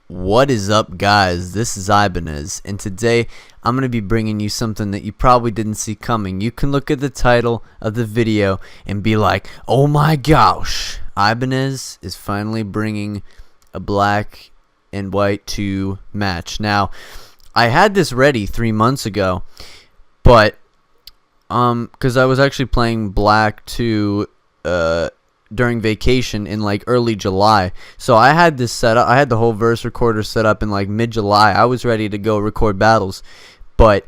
What is up, guys? This is Ibanez, and today I'm going to be bringing you something that you probably didn't see coming. You can look at the title of the video and be like, oh my gosh, Ibanez is finally bringing a black and white 2 match. Now, I had this ready 3 months ago, but because I was actually playing black 2 during vacation in like early July. So I had this set up. I had the whole verse recorder set up in like mid-July. I was ready to go record battles. But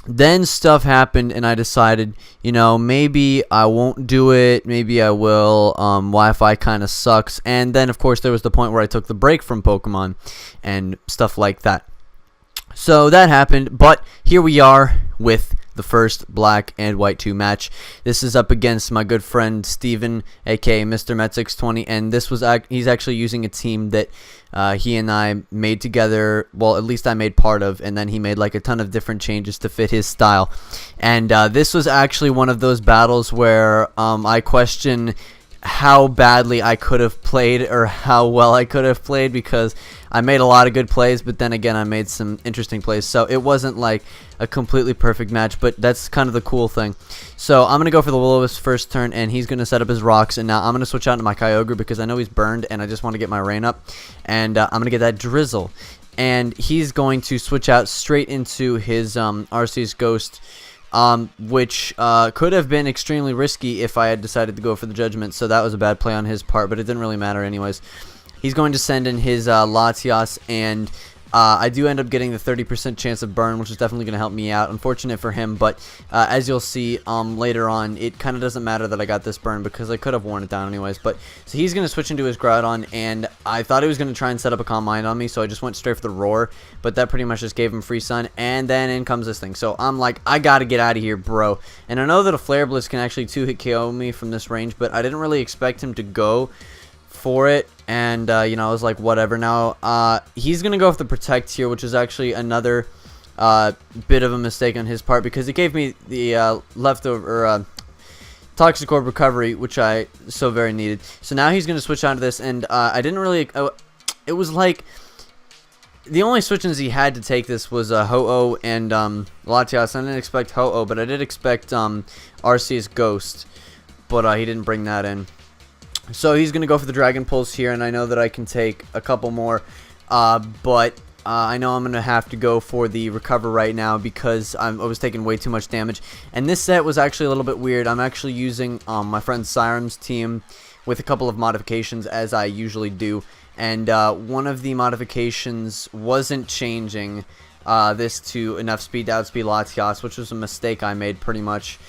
then stuff happened and I decided, you know, maybe I won't do it. Maybe I will. Wi-Fi kind of sucks. And then of course there was the point where I took the break from Pokemon and stuff like that. So that happened, but here we are with the first black and white 2 match. This is up against my good friend Steven, aka mrmet620, and this was he's actually using a team that he and I made together. Well, at least I made part of, and then he made like a ton of different changes to fit his style. And this was actually one of those battles where I question how badly I could have played or how well I could have played, because I made a lot of good plays, but then again I made some interesting plays, so it wasn't like a completely perfect match, but that's kind of the cool thing. So I'm gonna go for the Will-O-Wisp first turn, and he's gonna set up his rocks, and now I'm gonna switch out to my Kyogre because I know he's burned and I just want to get my rain up, and I'm gonna get that Drizzle, and he's going to switch out straight into his Arceus Ghost, which could have been extremely risky if I had decided to go for the Judgment, so that was a bad play on his part, but it didn't really matter anyways. He's going to send in his Latias, and I do end up getting the 30% chance of burn, which is definitely going to help me out. Unfortunate for him, but as you'll see later on, it kind of doesn't matter that I got this burn because I could have worn it down anyways. But so he's going to switch into his Groudon, and I thought he was going to try and set up a Calm Mind on me, so I just went straight for the Roar, but that pretty much just gave him free Sun, and then in comes this thing. So I'm like, I got to get out of here, bro. And I know that a Flare Blitz can actually 2-hit KO me from this range, but I didn't really expect him to go for it, and you know, I was like, whatever. Now he's gonna go with the Protect here, which is actually another bit of a mistake on his part, because it gave me the leftover Toxic Orb recovery, which I so very needed. So now he's gonna switch onto this, and I didn't really it was like the only switch-ins he had to take this was Ho-Oh and Latias. I didn't expect Ho-Oh, but I did expect Arceus Ghost, but he didn't bring that in. So he's going to go for the Dragon Pulse here, and I know that I can take a couple more, but I know I'm going to have to go for the Recover right now because I was taking way too much damage. And this set was actually a little bit weird. I'm actually using my friend Syrum's team with a couple of modifications, as I usually do. And one of the modifications wasn't changing this to enough speed to outspeed Latias, which was a mistake I made pretty much.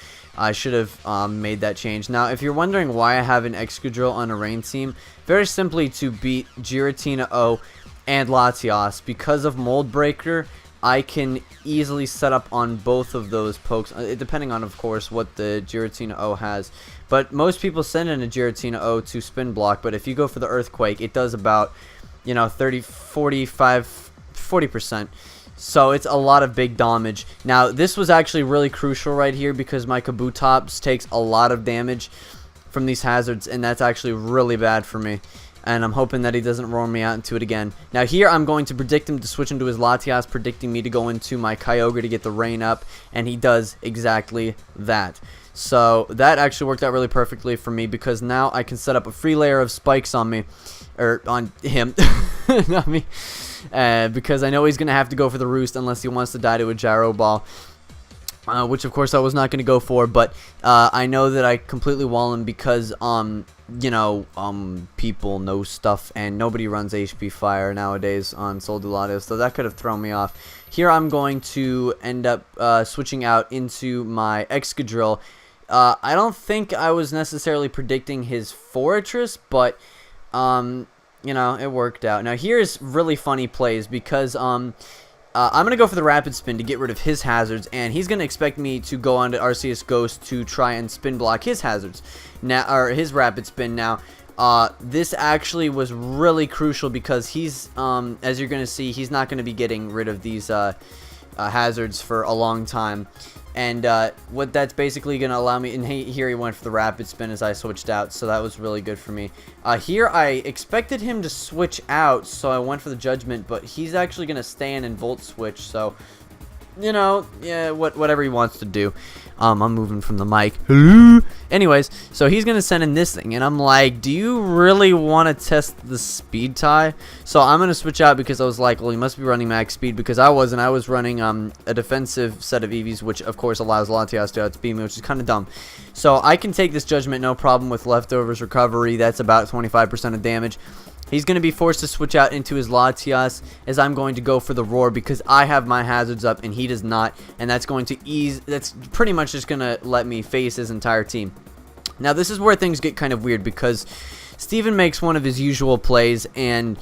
I should have made that change. Now, if you're wondering why I have an Excadrill on a rain team, very simply to beat Giratina-O and Latias. Because of Mold Breaker, I can easily set up on both of those pokes, depending on, of course, what the Giratina-O has. But most people send in a Giratina-O to Spin Block, but if you go for the Earthquake, it does about, you know, 30, 45, 40%. So it's a lot of big damage. Now, this was actually really crucial right here because my Kabutops takes a lot of damage from these hazards, and that's actually really bad for me. And I'm hoping that he doesn't roar me out into it again. Now here I'm going to predict him to switch into his Latias, predicting me to go into my Kyogre to get the rain up, and he does exactly that. So that actually worked out really perfectly for me because now I can set up a free layer of spikes on me, or on him, not me. Because I know he's going to have to go for the Roost unless he wants to die to a Gyro Ball, which of course I was not going to go for, but I know that I completely wall him because, you know, people know stuff, and nobody runs HP Fire nowadays on Soldulato, so that could have thrown me off. Here I'm going to end up switching out into my Excadrill. I don't think I was necessarily predicting his Fortress, but you know, it worked out. Now here's really funny plays because I'm gonna go for the Rapid Spin to get rid of his hazards, and he's gonna expect me to go on to Arceus Ghost to try and spin block his hazards now, or his Rapid Spin. Now this actually was really crucial because he's as you're gonna see, he's not gonna be getting rid of these hazards for a long time. And what that's basically going to allow me, and here he went for the rapid spin as I switched out, so that was really good for me. Here I expected him to switch out, so I went for the judgment, but he's actually going to stay in and volt switch, so, you know, yeah, whatever he wants to do. I'm moving from the mic. Hello? Anyways, so he's going to send in this thing, and I'm like, do you really want to test the speed tie? So I'm going to switch out because I was like, well, he must be running max speed, because I wasn't. I was running a defensive set of EVs, which of course allows Latias to outspeed me, which is kind of dumb. So I can take this judgment no problem with leftovers recovery. That's about 25% of damage. He's going to be forced to switch out into his Latias as I'm going to go for the roar because I have my hazards up and he does not, and that's going to ease, that's pretty much just going to let me face his entire team. Now this is where things get kind of weird because Steven makes one of his usual plays and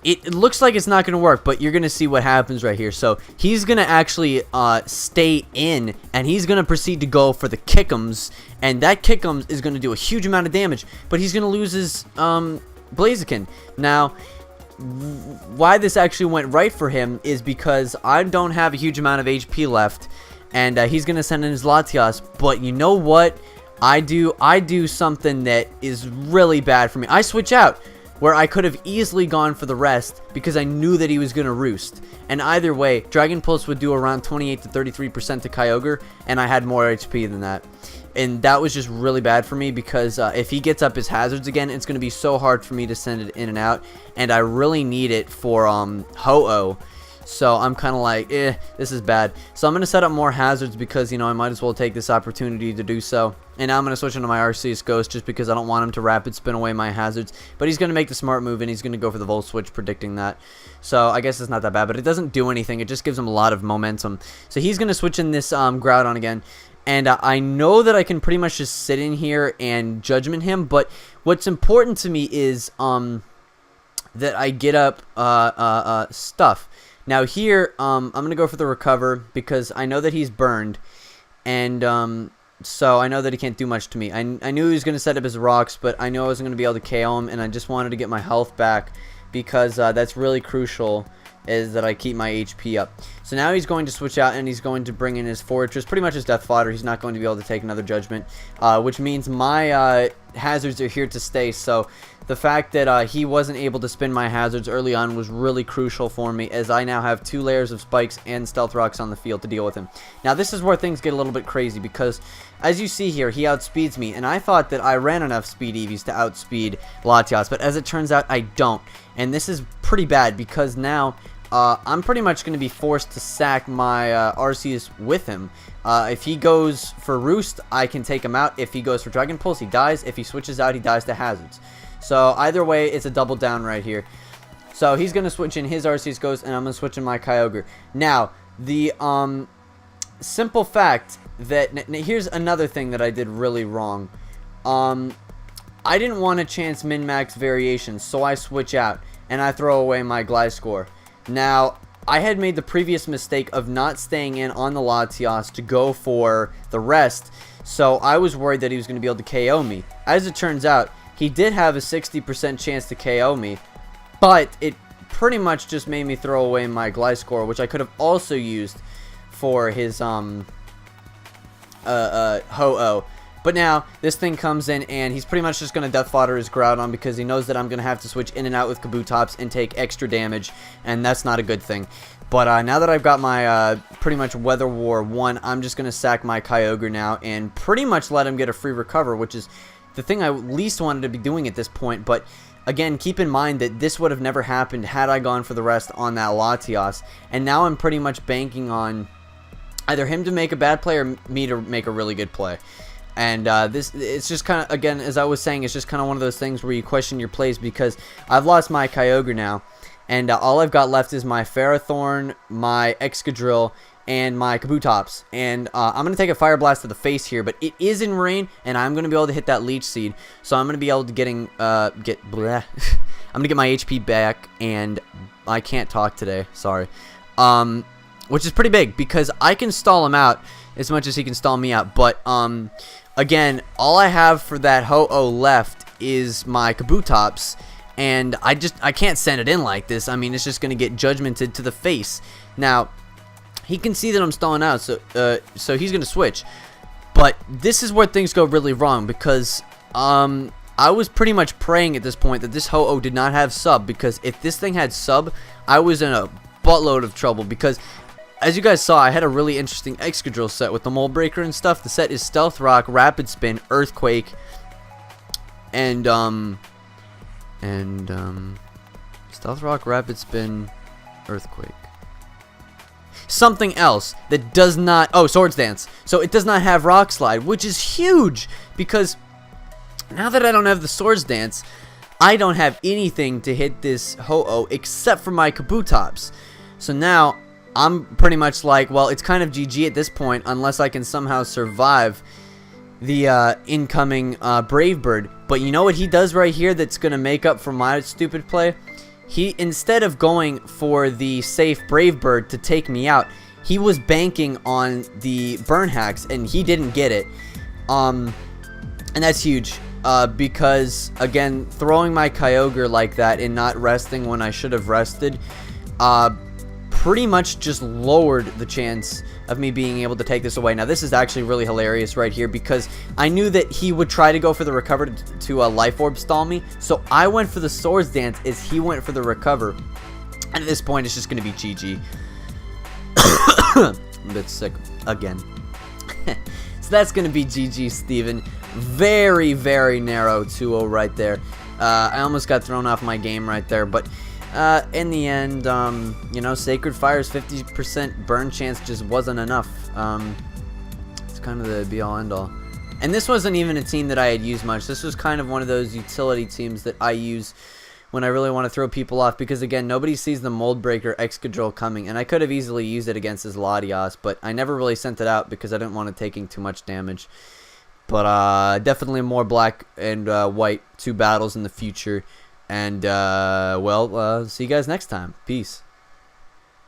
it looks like it's not going to work, but you're going to see what happens right here. So he's going to actually stay in, and he's going to proceed to go for the kick'ems, and that kick'ems is going to do a huge amount of damage, but he's going to lose his Blaziken. Now, why this actually went right for him is because I don't have a huge amount of HP left, and he's going to send in his Latias, but you know what? I do something that is really bad for me. I switch out where I could have easily gone for the rest because I knew that he was going to roost. And either way, Dragon Pulse would do around 28 to 33% to Kyogre, and I had more HP than that. And that was just really bad for me because if he gets up his hazards again, it's going to be so hard for me to send it in and out. And I really need it for Ho-Oh. So I'm kind of like, this is bad. So I'm going to set up more hazards because, you know, I might as well take this opportunity to do so. And now I'm going to switch into my Arceus Ghost just because I don't want him to rapid spin away my hazards. But he's going to make the smart move and he's going to go for the Volt Switch, predicting that. So I guess it's not that bad, but it doesn't do anything. It just gives him a lot of momentum. So he's going to switch in this Groudon again. And I know that I can pretty much just sit in here and judgment him. But what's important to me is that I get up stuff. Now here, I'm going to go for the recover because I know that he's burned, and so I know that he can't do much to me. I knew he was going to set up his rocks, but I knew I wasn't going to be able to KO him, and I just wanted to get my health back because that's really crucial, is that I keep my HP up. So now he's going to switch out, and he's going to bring in his Fortress, pretty much his Death Fodder. He's not going to be able to take another Judgment, which means my hazards are here to stay, so the fact that he wasn't able to spin my hazards early on was really crucial for me, as I now have 2 layers of spikes and stealth rocks on the field to deal with him. Now this is where things get a little bit crazy because, as you see here, he outspeeds me, and I thought that I ran enough speed EVs to outspeed Latias, but as it turns out, I don't. And this is pretty bad because now I'm pretty much going to be forced to sack my Arceus with him. If he goes for Roost, I can take him out. If he goes for Dragon Pulse, he dies. If he switches out, he dies to hazards. So either way, it's a double down right here. So he's going to switch in his Arceus Ghost, and I'm going to switch in my Kyogre. Now, the simple fact that... here's another thing that I did really wrong. I didn't want to chance min-max variations, so I switch out, and I throw away my Gliscor. Now, I had made the previous mistake of not staying in on the Latias to go for the rest, so I was worried that he was going to be able to KO me. As it turns out, he did have a 60% chance to KO me, but it pretty much just made me throw away my Gliscor, which I could have also used for his Ho-Oh. But now, this thing comes in, and he's pretty much just going to Death Fodder his Groudon because he knows that I'm going to have to switch in and out with Kabutops and take extra damage, and that's not a good thing. But now that I've got my pretty much Weather War 1, I'm just going to sack my Kyogre now and pretty much let him get a free recover, which is the thing I least wanted to be doing at this point. But again, keep in mind that this would have never happened had I gone for the rest on that Latias, and now I'm pretty much banking on either him to make a bad play or me to make a really good play. And it's just kind of, again, as I was saying, it's just kind of one of those things where you question your plays because I've lost my Kyogre now, and all I've got left is my Ferrothorn, my Excadrill, and my Kabutops. And I'm going to take a Fire Blast to the face here, but it is in rain, and I'm going to be able to hit that Leech Seed, so I'm going to be able to I'm going to get my HP back, and I can't talk today, sorry. Which is pretty big because I can stall him out as much as he can stall me out, but again, all I have for that Ho-Oh left is my Kabutops, and I can't send it in like this. I mean, it's just going to get judgmented to the face. Now, he can see that I'm stalling out, so he's gonna switch. But this is where things go really wrong, because I was pretty much praying at this point that this Ho-Oh did not have sub, because if this thing had sub, I was in a buttload of trouble. Because as you guys saw, I had a really interesting Excadrill set with the Mold Breaker and stuff. The set is Stealth Rock, Rapid Spin, Earthquake, and Stealth Rock, Rapid Spin, Earthquake. Something else that does not... Oh, Swords Dance. So it does not have Rock Slide, which is huge, because now that I don't have the Swords Dance, I don't have anything to hit this Ho-Oh except for my Kabutops. So now I'm pretty much like, well, it's kind of GG at this point unless I can somehow survive the incoming Brave Bird. But you know what he does right here that's going to make up for my stupid play? He, instead of going for the safe Brave Bird to take me out, he was banking on the Burn Hacks, and he didn't get it. And that's huge, because, again, throwing my Kyogre like that and not resting when I should have rested, pretty much just lowered the chance of me being able to take this away. Now, this is actually really hilarious right here, because I knew that he would try to go for the Recover to Life Orb stall me, so I went for the Swords Dance as he went for the Recover. And at this point, it's just going to be GG. I'm a bit sick again. So that's going to be GG, Steven. Very, very narrow 2-0 right there. I almost got thrown off my game right there, but in the end, you know, Sacred Fire's 50% burn chance just wasn't enough. It's kind of the be-all, end-all. And this wasn't even a team that I had used much. This was kind of one of those utility teams that I use when I really want to throw people off, because, again, nobody sees the Mold Breaker Excadrill coming, and I could have easily used it against his Latias, but I never really sent it out because I didn't want it taking too much damage. But definitely more black and white 2 battles in the future. And, well, see you guys next time. Peace.